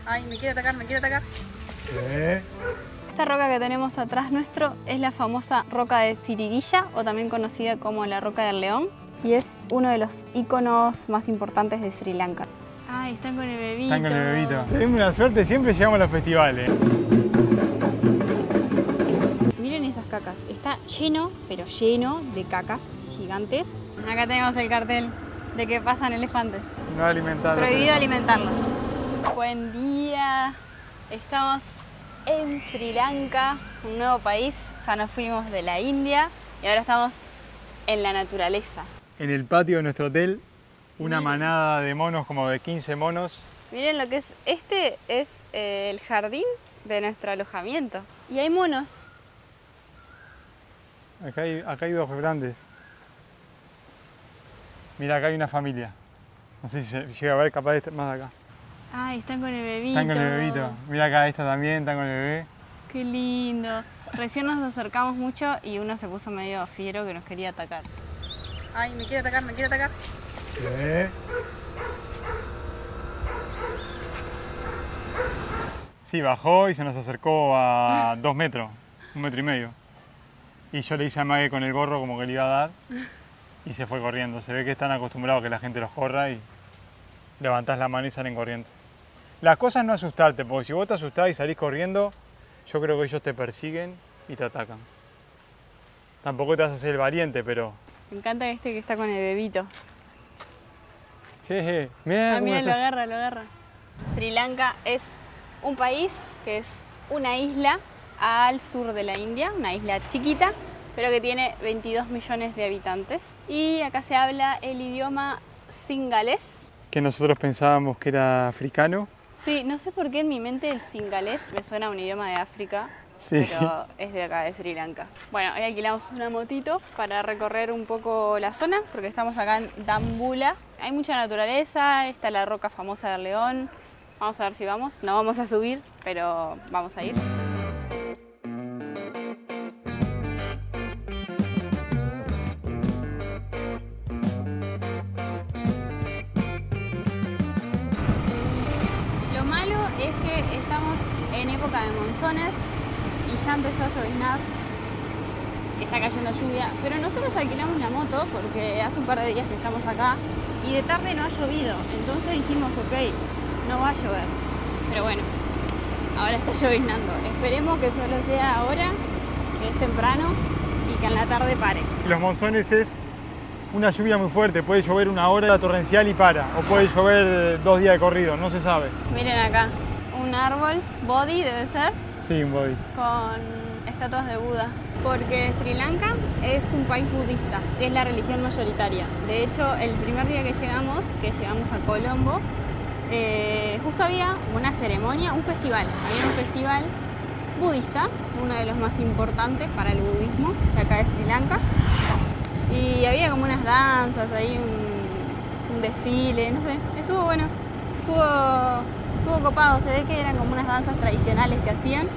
Ay, me quiere atacar, me quiere atacar. Esta roca que tenemos atrás nuestro es la famosa roca de Siriguilla, o también conocida como la roca del león, y es uno de los íconos más importantes de Sri Lanka. Ay, están con el bebito. Están con el bebito. Tenemos una suerte, siempre llegamos a los festivales. Miren esas cacas, está lleno, pero lleno de cacas gigantes. Acá tenemos el cartel de que pasan elefantes. No alimentar. Prohibido alimentarlos. Buen día, estamos en Sri Lanka, un nuevo país. Ya nos fuimos de la India y ahora estamos en la naturaleza. En el patio de nuestro hotel, una manada de monos, como de 15 monos. Miren lo que es, este es el jardín de nuestro alojamiento. Y hay monos. Acá hay dos grandes. Mira, acá hay una familia. No sé si se llega a ver, capaz de estar más acá. Ay, están con el bebito. Están con el bebito. Mira acá, esta también, están con el bebé. Qué lindo. Recién nos acercamos mucho y uno se puso medio fiero que nos quería atacar. Ay, me quiere atacar, me quiere atacar. Sí, bajó y se nos acercó a 2 metros, 1,5 metros. Y yo le hice a Maggie con el gorro como que le iba a dar y se fue corriendo. Se ve que están acostumbrados a que la gente los corra y levantás la mano y salen corriendo. La cosa es no asustarte, porque si vos te asustás y salís corriendo, yo creo que ellos te persiguen y te atacan. Tampoco te vas a hacer el valiente, pero... Me encanta este que está con el bebito. Che, mirá, Mira, lo agarra, lo agarra. Sri Lanka es un país que es una isla al sur de la India, una isla chiquita, pero que tiene 22 millones de habitantes. Y acá se habla el idioma singalés. que nosotros pensábamos que era africano. Sí, no sé por qué en mi mente el singalés me suena a un idioma de África, Sí. pero es de acá, de Sri Lanka. Bueno, hoy alquilamos una motito para recorrer un poco la zona, porque estamos acá en Dambulla. Hay mucha naturaleza, está la roca famosa del león. Vamos a ver si vamos. No vamos a subir, pero vamos a ir. Lo malo es que estamos en época de monzones y ya empezó a lloviznar. Está cayendo lluvia, pero nosotros alquilamos la moto porque hace un par de días que estamos acá y de tarde no ha llovido. Entonces dijimos, ok, no va a llover. Pero bueno, ahora está lloviznando. Esperemos que solo sea ahora, que es temprano y que en la tarde pare. Los monzones es una lluvia muy fuerte, puede llover una hora torrencial y para, o puede llover 2 días de corrido, no se sabe. Miren acá, un árbol, Bodhi debe ser, Sí, voy. con estatuas de Buda. Porque Sri Lanka es un país budista, que es la religión mayoritaria. De hecho, el primer día que llegamos a Colombo, justo había una ceremonia, un festival. Había un festival budista, uno de los más importantes para el budismo de acá de Sri Lanka. Y había como unas danzas, ahí un desfile, no sé, estuvo bueno, estuvo copado, se ve que eran como unas danzas tradicionales que hacían.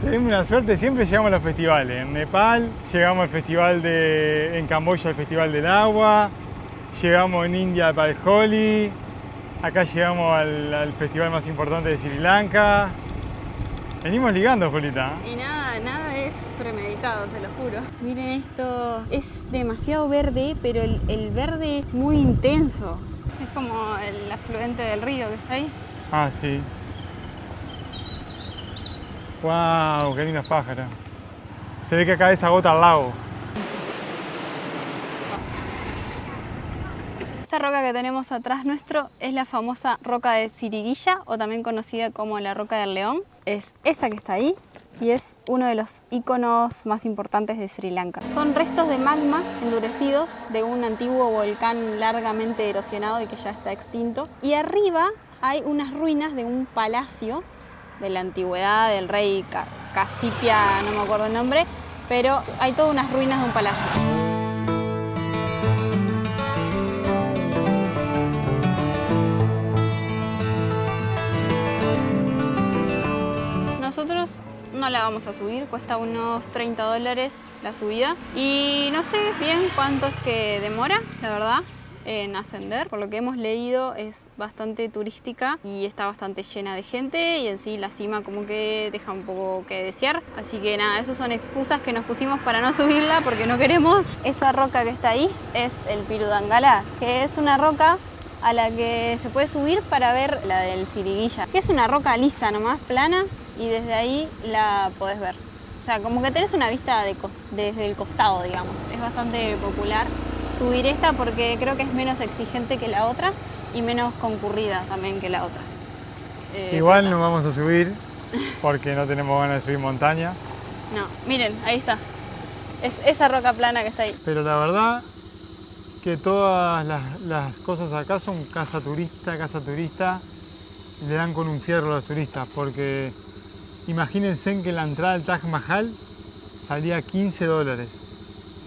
Tenemos una suerte, siempre llegamos a los festivales. En Nepal llegamos al festival en Camboya al Festival del Agua, llegamos en India para el Holi, acá llegamos al festival más importante de Sri Lanka. Venimos ligando, Julita. Y nada es premeditado, se lo juro. Miren esto, es demasiado verde, pero el verde muy intenso. Es como el afluente del río que está ahí. Ah, sí. ¡Wow! ¡Qué lindos pájaros! Se ve que acá desagota al lago. Esta roca que tenemos atrás nuestro es la famosa roca de Siriguilla, o también conocida como la roca del león. Es esa que está ahí y es uno de los íconos más importantes de Sri Lanka. Son restos de magma endurecidos de un antiguo volcán largamente erosionado y que ya está extinto. Y arriba hay unas ruinas de un palacio de la antigüedad del rey Casipia, no me acuerdo el nombre, pero hay todas unas ruinas de un palacio. nosotros no la vamos a subir, cuesta unos $30 la subida. Y no sé bien cuánto es que demora, la verdad, en ascender. Por lo que hemos leído es bastante turística y está bastante llena de gente y en sí la cima como que deja un poco que desear. Así que nada, esas son excusas que nos pusimos para no subirla porque no queremos. Esa roca que está ahí es el Pirudangala, que es una roca a la que se puede subir para ver la del Siriguilla, que es una roca lisa nomás, plana, y desde ahí la podés ver. O sea, como que tenés una vista desde el costado, digamos. Es bastante popular subir esta porque creo que es menos exigente que la otra y menos concurrida también que la otra. Igual no vamos a subir porque no tenemos ganas de subir montaña. No, miren, ahí está. Es esa roca plana que está ahí. Pero la verdad que todas las cosas acá son casa turista, y le dan con un fierro a los turistas, porque imagínense que la entrada al Taj Mahal salía $15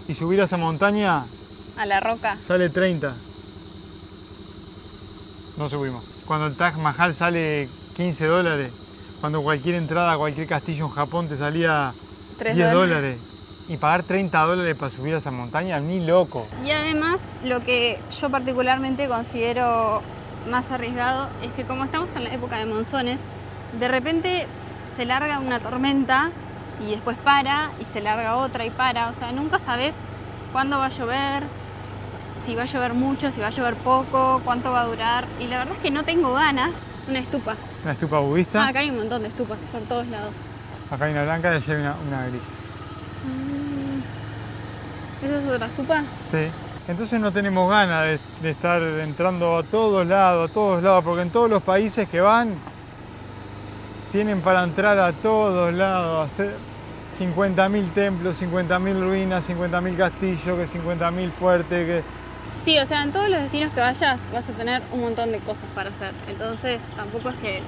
y subir a esa montaña A la roca. sale 30. No subimos. Cuando el Taj Mahal sale $15, cuando cualquier entrada a cualquier castillo en Japón te salía $10. Y pagar $30 para subir a esa montaña, ni loco. Y además, lo que yo particularmente considero más arriesgado es que como estamos en la época de monzones, de repente se larga una tormenta y después para y se larga otra y para. O sea, nunca sabes cuándo va a llover, si va a llover mucho, si va a llover poco, cuánto va a durar. Y la verdad es que no tengo ganas. Una estupa. Una estupa budista. Ah, acá hay un montón de estupas por todos lados. Acá hay una blanca y allá hay una gris. ¿Esa es otra estupa? Sí. Entonces no tenemos ganas de estar entrando a todos lados, porque en todos los países que van tienen para entrar a todos lados, hacer 50.000 templos, 50.000 ruinas, 50.000 castillos, que 50.000 fuertes, que... Sí, o sea, en todos los destinos que vayas vas a tener un montón de cosas para hacer. Entonces tampoco es que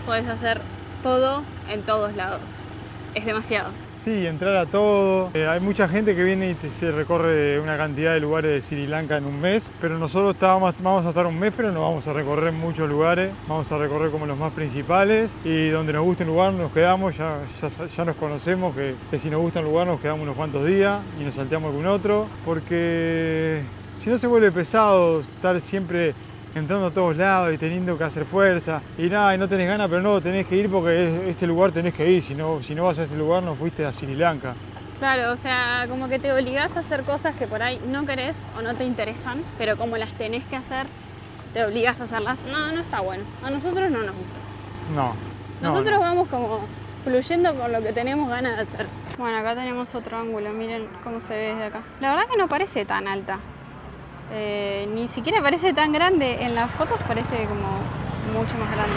podés hacer todo en todos lados. Es demasiado. Sí, entrar a todo. Hay mucha gente que viene y se recorre una cantidad de lugares de Sri Lanka en un mes, pero nosotros vamos a estar un mes, pero no vamos a recorrer muchos lugares. Vamos a recorrer como los más principales y donde nos guste un lugar nos quedamos, ya nos conocemos, que si nos gusta un lugar nos quedamos unos cuantos días y nos salteamos algún otro, porque si no se vuelve pesado estar siempre entrando a todos lados y teniendo que hacer fuerza y nada, y no tenés ganas, pero no, tenés que ir porque este lugar tenés que ir, si no vas a este lugar no fuiste a Sri Lanka. Claro, o sea, como que te obligás a hacer cosas que por ahí no querés o no te interesan, pero como las tenés que hacer, te obligás a hacerlas. No, no está bueno. A nosotros no nos gusta. No. Nosotros vamos como fluyendo con lo que tenemos ganas de hacer. Bueno, acá tenemos otro ángulo, miren cómo se ve desde acá. La verdad que no parece tan alta. Ni siquiera parece tan grande. En las fotos parece como mucho más grande.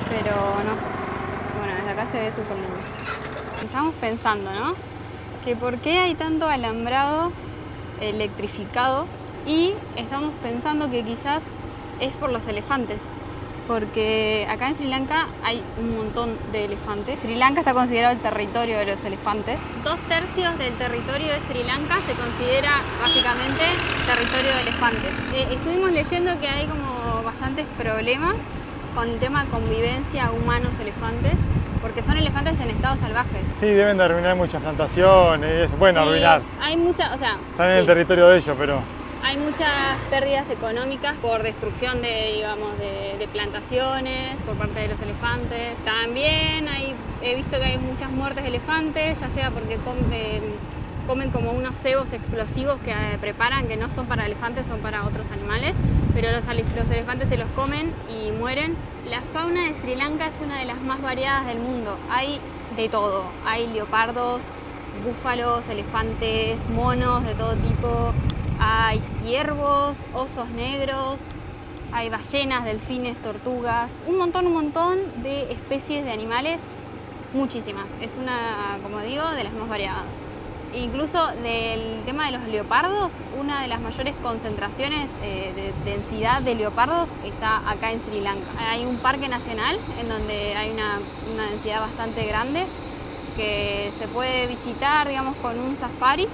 Pero no. Bueno, desde acá se ve súper lindo. Estamos pensando, ¿no? Que por qué hay tanto alambrado electrificado y estamos pensando que quizás es por los elefantes. Porque acá en Sri Lanka hay un montón de elefantes. Sri Lanka está considerado el territorio de los elefantes. 2/3 del territorio de Sri Lanka se considera básicamente territorio de elefantes. Estuvimos leyendo que hay como bastantes problemas con el tema de convivencia humanos-elefantes, porque son elefantes en estado salvajes. Sí, deben de arruinar muchas plantaciones, eso. Bueno, Sí, arruinar. Hay mucha, o sea, Están en el sí. territorio de ellos, pero... Hay muchas pérdidas económicas por destrucción de plantaciones por parte de los elefantes. También he visto que hay muchas muertes de elefantes, ya sea porque comen como unos cebos explosivos que preparan, que no son para elefantes, son para otros animales, pero los elefantes se los comen y mueren. La fauna de Sri Lanka es una de las más variadas del mundo. Hay de todo. Hay leopardos, búfalos, elefantes, monos de todo tipo. Hay ciervos, osos negros, hay ballenas, delfines, tortugas, un montón de especies de animales, muchísimas. Es una, como digo, de las más variadas. Incluso del tema de los leopardos, una de las mayores concentraciones de densidad de leopardos está acá en Sri Lanka. Hay un parque nacional en donde hay una densidad bastante grande que se puede visitar, digamos, con un safari.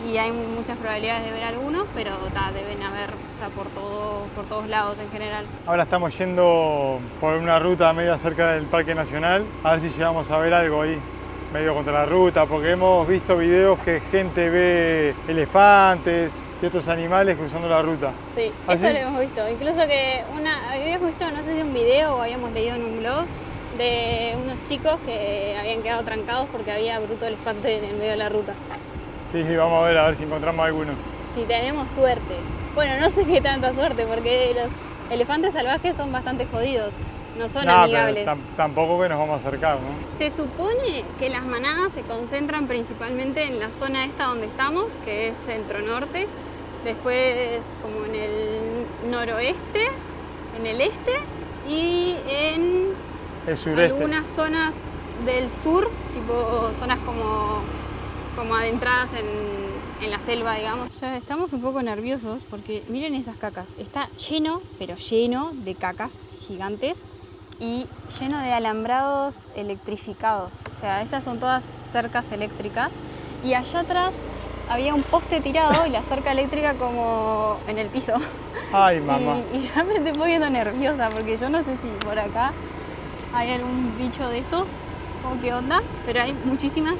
y hay muchas probabilidades de ver algunos, pero deben haber, o sea, por todos lados en general. Ahora estamos yendo por una ruta media cerca del Parque Nacional, a ver si llegamos a ver algo ahí, medio contra la ruta, porque hemos visto videos que gente ve elefantes y otros animales cruzando la ruta. Sí, ¿Ah, eso sí? lo hemos visto. Incluso que habíamos visto, no sé si un video o habíamos leído en un blog, de unos chicos que habían quedado trancados porque había bruto elefante en el medio de la ruta. Sí, vamos a ver si encontramos alguno. Si tenemos suerte. Bueno, no sé qué tanta suerte, porque los elefantes salvajes son bastante jodidos, no son amigables. Pero tampoco que nos vamos a acercar, ¿no? Se supone que las manadas se concentran principalmente en la zona esta donde estamos, que es centro-norte, después como en el noroeste, en el este y en El sureste. algunas zonas del sur, tipo zonas como adentradas en la selva, digamos. Ya estamos un poco nerviosos porque miren esas cacas. Está lleno, pero lleno de cacas gigantes y lleno de alambrados electrificados. O sea, esas son todas cercas eléctricas. Y allá atrás había un poste tirado y la cerca eléctrica como en el piso. Ay, mamá. Y ya me estoy poniendo nerviosa porque yo no sé si por acá hay algún bicho de estos o qué onda, pero hay muchísimas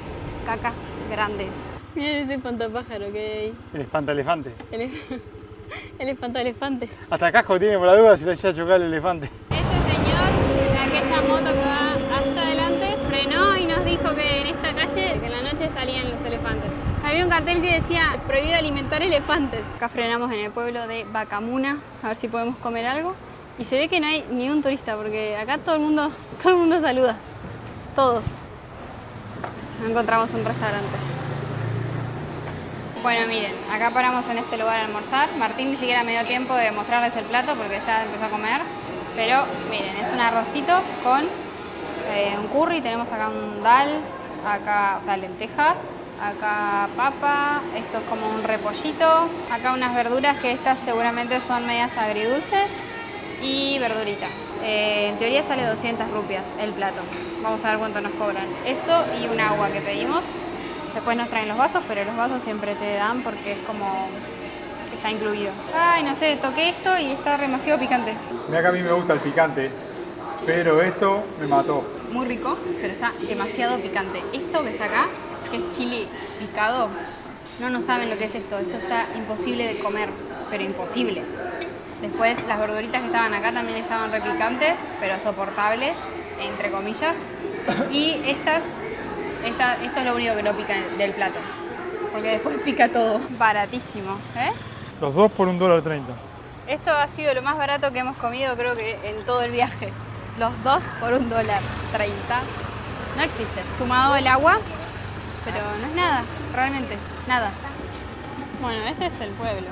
cacas grandes. Miren ese espantapájaro que hay ahí. Elefante. El elefante. Hasta casco tiene por la duda si le llega a chocar el elefante. Este señor, en aquella moto que va allá adelante, frenó y nos dijo que en esta calle, que en la noche salían los elefantes. Había un cartel que decía, prohibido alimentar elefantes. Acá frenamos en el pueblo de Bacamuna, a ver si podemos comer algo. Y se ve que no hay ni un turista, porque acá todo el mundo saluda. Todos. No encontramos un restaurante. Bueno, miren, acá paramos en este lugar a almorzar. Martín ni siquiera me dio tiempo de mostrarles el plato porque ya empezó a comer. Pero miren, es un arrocito con un curry. Tenemos acá un dal, acá, o sea, lentejas. Acá papa, esto es como un repollito. Acá unas verduras que estas seguramente son medias agridulces. Y verdurita. En teoría sale 200 rupias el plato. Vamos a ver cuánto nos cobran. Eso y un agua que pedimos. Después nos traen los vasos, pero los vasos siempre te dan porque es como que está incluido. Ay, no sé, toqué esto y está demasiado picante. Mira que a mí me gusta el picante, pero esto me mató. Muy rico, pero está demasiado picante. Esto que está acá, que es chile picado, no saben lo que es esto. Esto está imposible de comer, pero imposible. Después las verduritas que estaban acá también estaban repicantes, pero soportables, entre comillas. Y esto es lo único que no pica del plato, porque después pica todo. Baratísimo, ¿eh? Los dos por $1.30. Esto ha sido lo más barato que hemos comido creo que en todo el viaje. Los dos por $1.30. No existe. Sumado el agua, pero no es nada, realmente, nada. Bueno, este es el pueblo.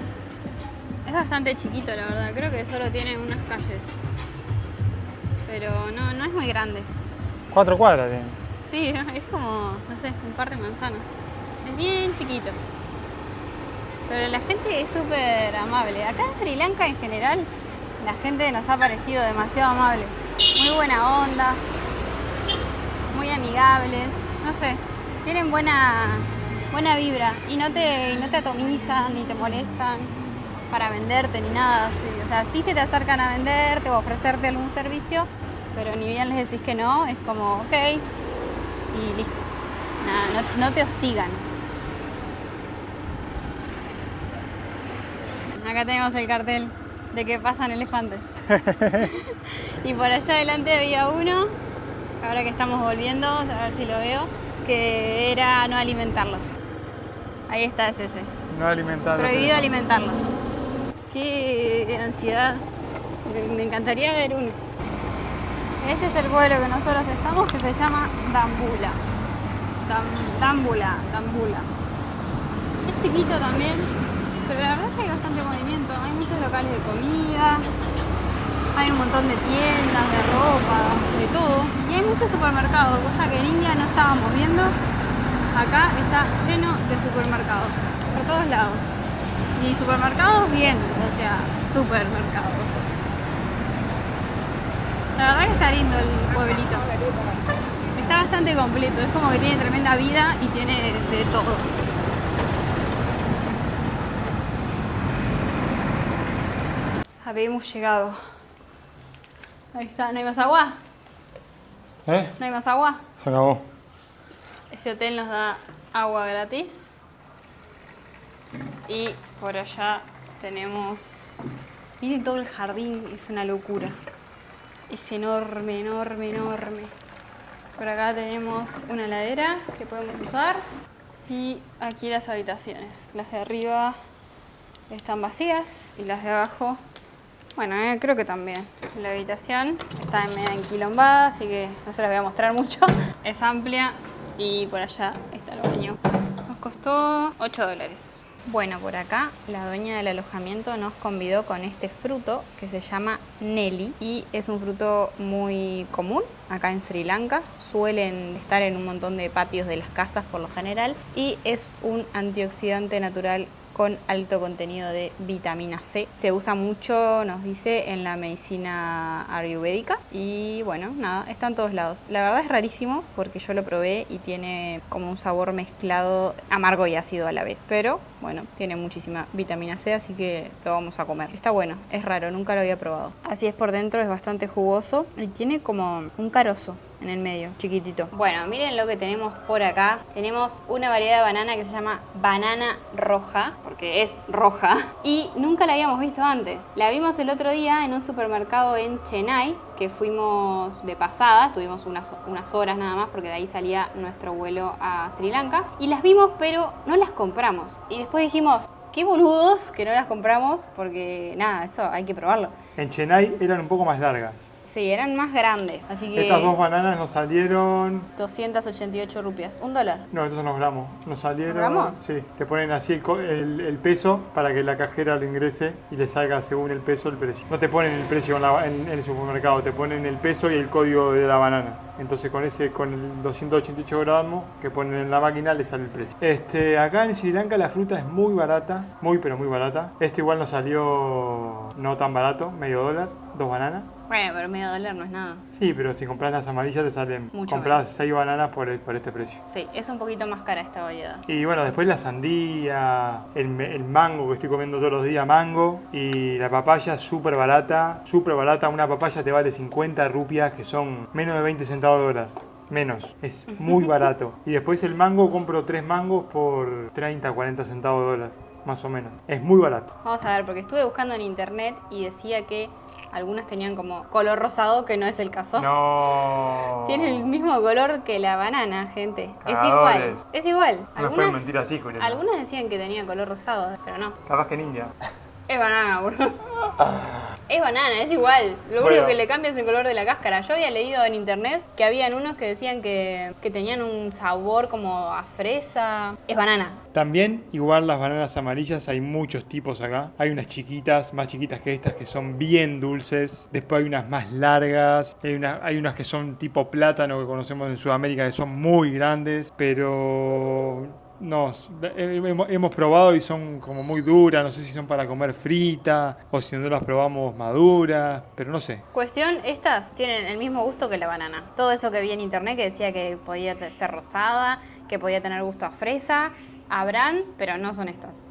Es bastante chiquito, la verdad. Creo que solo tiene unas calles. Pero no es muy grande. 4 cuadras tiene. Sí, es como, no sé, un par de manzanas. Es bien chiquito. Pero la gente es súper amable. Acá en Sri Lanka en general, la gente nos ha parecido demasiado amable. Muy buena onda, muy amigables, no sé, tienen buena vibra y no te atomizan ni te molestan para venderte ni nada así. O sea, sí se te acercan a venderte o a ofrecerte algún servicio, pero ni bien les decís que no, es como ok y listo. Nada, no te hostigan. Acá tenemos el cartel de que pasan elefantes. Y por allá adelante había uno, ahora que estamos volviendo, a ver si lo veo, que era no alimentarlos. Ahí está, es ese. No alimentar. Prohibido alimentarlos. Qué ansiedad. Me encantaría ver uno. Este es el pueblo que nosotros estamos, que se llama Dambula. Dambula. Es chiquito también, pero la verdad es que hay bastante movimiento. Hay muchos locales de comida, hay un montón de tiendas, de ropa, de todo. Y hay muchos supermercados, cosa que en India no estábamos viendo. Acá está lleno de supermercados, por todos lados. Y supermercados bien, o sea, supermercados. La verdad que está lindo el pueblito. Está bastante completo, es como que tiene tremenda vida y tiene de todo. Habemos llegado. Ahí está, ¿no hay más agua? ¿No hay más agua? Se acabó. Este hotel nos da agua gratis. Y por allá tenemos... Miren todo el jardín, es una locura. Es enorme, enorme, enorme. Por acá tenemos una heladera que podemos usar. Y aquí las habitaciones. Las de arriba están vacías y las de abajo, bueno, creo que también. La habitación está media enquilombada, así que no se las voy a mostrar mucho. Es amplia y por allá está el baño. Nos costó $8. Bueno, por acá la dueña del alojamiento nos convidó con este fruto que se llama Nelly y es un fruto muy común acá en Sri Lanka. Suelen estar en un montón de patios de las casas por lo general y es un antioxidante natural con alto contenido de vitamina C. Se usa mucho, nos dice, en la medicina ayurvédica y bueno, nada, está en todos lados. La verdad es rarísimo porque yo lo probé y tiene como un sabor mezclado amargo y ácido a la vez, pero bueno, tiene muchísima vitamina C, así que lo vamos a comer. Está bueno, es raro, nunca lo había probado. Así es por dentro, es bastante jugoso y tiene como un carozo en el medio, chiquitito. Bueno, miren lo que tenemos por acá. Tenemos una variedad de banana que se llama banana roja, porque es roja, y nunca la habíamos visto antes. La vimos el otro día en un supermercado en Chennai, que fuimos de pasada, estuvimos unas horas nada más, porque de ahí salía nuestro vuelo a Sri Lanka, y las vimos, pero no las compramos. Y después dijimos, qué boludos que no las compramos, porque nada, eso hay que probarlo. En Chennai eran un poco más largas. Sí, eran más grandes, así que... Estas dos bananas nos salieron... 288 rupias, $1. No, estos son los gramos. Nos salieron... ¿Los gramos? Sí, te ponen así el peso para que la cajera lo ingrese y le salga según el peso el precio. No te ponen el precio en el supermercado, te ponen el peso y el código de la banana. Entonces con el 288 gramos que ponen en la máquina le sale el precio. Acá en Sri Lanka la fruta es muy barata, muy pero muy barata. Esto igual nos salió no tan barato, $0.50, 2 bananas. Bueno, pero $0.50 no es nada. Sí, pero si compras las amarillas te salen... Mucho compras menos. 6 bananas por este precio. Sí, es un poquito más cara esta variedad. Y bueno, después la sandía, el mango que estoy comiendo todos los días, mango. Y la papaya súper barata, súper barata. Una papaya te vale 50 rupias, que son menos de 20 centavos de dólar. Menos, es muy barato. Y después el mango, compro 3 mangos por 30, 40 centavos de dólar, más o menos. Es muy barato. Vamos a ver, porque estuve buscando en internet y decía que algunas tenían como color rosado, que no es el caso. No. Tiene el mismo color que la banana, gente. Cagadores. Es igual, es igual. No nos pueden mentir así, Julieta. Algunas decían que tenía color rosado, pero no. Capaz que en India. Es banana, boludo. Es banana, es igual. Lo único que le cambia es el color de la cáscara. Yo había leído en internet que habían unos que decían que tenían un sabor como a fresa. Es banana. También, igual las bananas amarillas, hay muchos tipos acá. Hay unas chiquitas, más chiquitas que estas, que son bien dulces. Después hay unas más largas. Hay unas que son tipo plátano, que conocemos en Sudamérica, que son muy grandes. Pero... no, hemos probado y son como muy duras, no sé si son para comer frita o si no las probamos maduras, pero no sé. Cuestión, estas tienen el mismo gusto que la banana. Todo eso que vi en internet que decía que podía ser rosada, que podía tener gusto a fresa, habrán, pero no son estas.